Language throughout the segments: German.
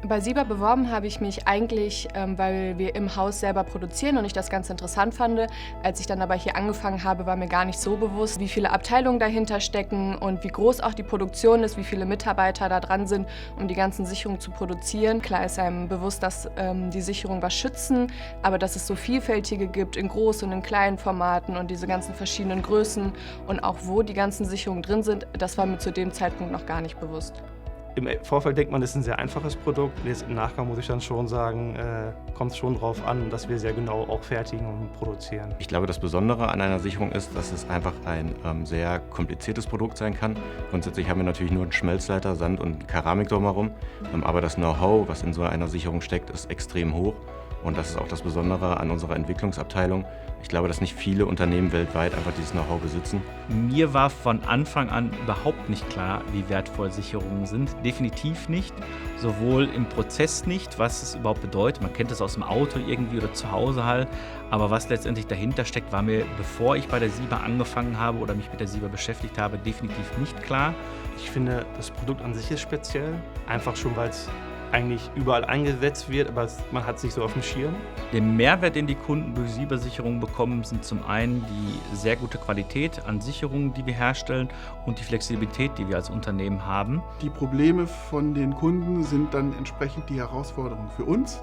Bei Siber beworben habe ich mich eigentlich, weil wir im Haus selber produzieren und ich das ganz interessant fand. Als ich dann aber hier angefangen habe, war mir gar nicht so bewusst, wie viele Abteilungen dahinter stecken und wie groß auch die Produktion ist, wie viele Mitarbeiter da dran sind, um die ganzen Sicherungen zu produzieren. Klar ist einem bewusst, dass die Sicherungen was schützen, aber dass es so vielfältige gibt in großen und in kleinen Formaten und diese ganzen verschiedenen Größen und auch wo die ganzen Sicherungen drin sind, das war mir zu dem Zeitpunkt noch gar nicht bewusst. Im Vorfeld denkt man, das ist ein sehr einfaches Produkt. Jetzt im Nachgang muss ich dann schon sagen, kommt es schon darauf an, dass wir sehr genau auch fertigen und produzieren. Ich glaube, das Besondere an einer Sicherung ist, dass es einfach ein sehr kompliziertes Produkt sein kann. Grundsätzlich haben wir natürlich nur einen Schmelzleiter, Sand und Keramik drumherum. Aber das Know-how, was in so einer Sicherung steckt, ist extrem hoch. Und das ist auch das Besondere an unserer Entwicklungsabteilung. Ich glaube, dass nicht viele Unternehmen weltweit einfach dieses Know-how besitzen. Mir war von Anfang an überhaupt nicht klar, wie wertvoll Sicherungen sind. Definitiv nicht. Sowohl im Prozess nicht, was es überhaupt bedeutet. Man kennt es aus dem Auto irgendwie oder zu Hause halt. Aber was letztendlich dahinter steckt, war mir, bevor ich bei der Siber angefangen habe oder mich mit der Siber beschäftigt habe, definitiv nicht klar. Ich finde, das Produkt an sich ist speziell. Einfach schon, weil es eigentlich überall eingesetzt wird, aber man hat es nicht so auf dem Schirm. Den Mehrwert, den die Kunden durch Siber-Sicherungen bekommen, sind zum einen die sehr gute Qualität an Sicherungen, die wir herstellen und die Flexibilität, die wir als Unternehmen haben. Die Probleme von den Kunden sind dann entsprechend die Herausforderungen für uns.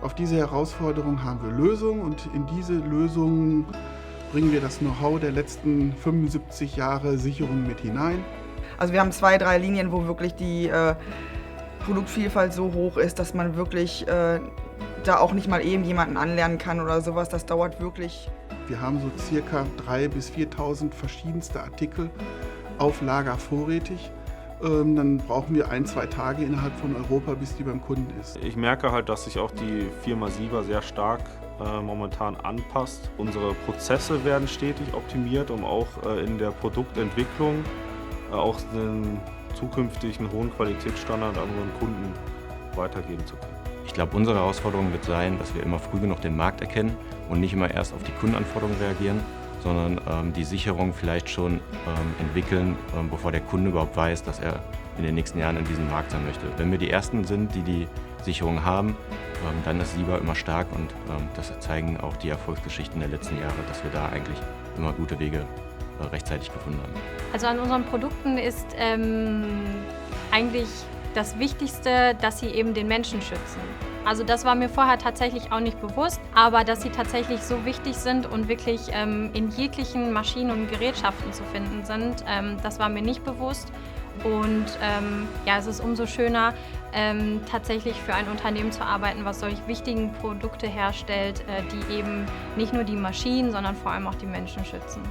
Auf diese Herausforderung haben wir Lösungen und in diese Lösungen bringen wir das Know-how der letzten 75 Jahre Sicherung mit hinein. Also wir haben 2, 3 Linien, wo wirklich die Produktvielfalt so hoch ist, dass man wirklich da auch nicht mal eben jemanden anlernen kann oder sowas. Das dauert wirklich. Wir haben so circa 3.000 bis 4.000 verschiedenste Artikel auf Lager vorrätig. Dann brauchen wir 1, 2 Tage innerhalb von Europa, bis die beim Kunden ist. Ich merke halt, dass sich auch die Firma Siber sehr stark momentan anpasst. Unsere Prozesse werden stetig optimiert, um auch in der Produktentwicklung auch den zukünftigen hohen Qualitätsstandard an unseren Kunden weitergeben zu können. Ich glaube, unsere Herausforderung wird sein, dass wir immer früh genug den Markt erkennen und nicht immer erst auf die Kundenanforderungen reagieren, sondern die Sicherung vielleicht schon entwickeln, bevor der Kunde überhaupt weiß, dass er in den nächsten Jahren in diesem Markt sein möchte. Wenn wir die Ersten sind, die die Sicherung haben, dann ist Siber immer stark und das zeigen auch die Erfolgsgeschichten der letzten Jahre, dass wir da eigentlich immer gute Wege rechtzeitig gefunden haben. Also an unseren Produkten ist eigentlich das Wichtigste, dass sie eben den Menschen schützen. Also das war mir vorher tatsächlich auch nicht bewusst, aber dass sie tatsächlich so wichtig sind und wirklich in jeglichen Maschinen und Gerätschaften zu finden sind, das war mir nicht bewusst. Und ja, es ist umso schöner, tatsächlich für ein Unternehmen zu arbeiten, was solch wichtigen Produkte herstellt, die eben nicht nur die Maschinen, sondern vor allem auch die Menschen schützen.